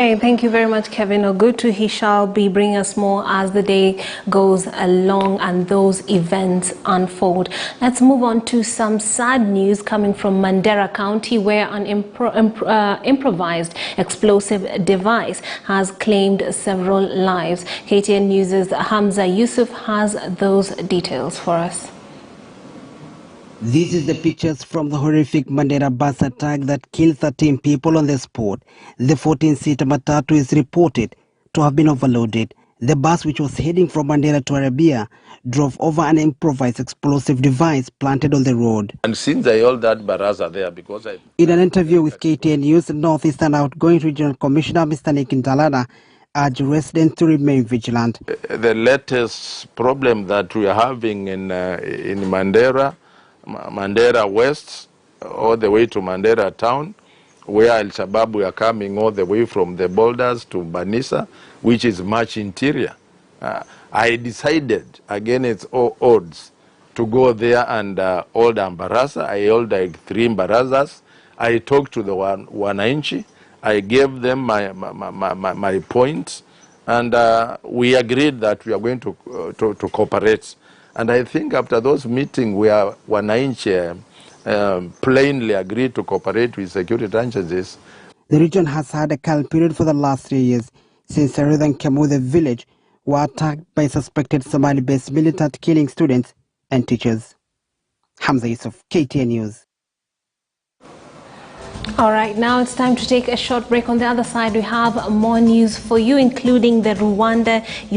Hey, thank you very much, Kevin. Ogutu, he shall be bringing us more as the day goes along and those events unfold. Let's move on to some sad news coming from Mandera County, where an improvised explosive device has claimed several lives. KTN News' Hamza Yusuf has those details for us. This is the pictures from the horrific Mandera bus attack that killed 13 people on the spot. The 14-seater matatu is reported to have been overloaded. The bus, which was heading from Mandera to Arabia, drove over an improvised explosive device planted on the road. And since I hold that baraza there, because In an interview with KTN News, Northeastern Outgoing Regional Commissioner Mr. Nick Ntalada urged residents to remain vigilant. The latest problem that we are having in Mandera West, all the way to Mandera town, where Al-Shabaab were coming all the way from the borders to Banisa, which is much interior. I decided, against all odds, to go there and hold a baraza. I held like 3 barazas. I talked to the wananchi. I gave them my points, and we agreed that we are going to cooperate. And I think after those meetings, where wananchi plainly agreed to cooperate with security agencies. The region has had a calm period for the last 3 years since Southern Kamude village were attacked by suspected Somali-based militant killing students and teachers. Hamza Yusuf, KTN News. All right, now it's time to take a short break. On the other side, we have more news for you, including the Rwanda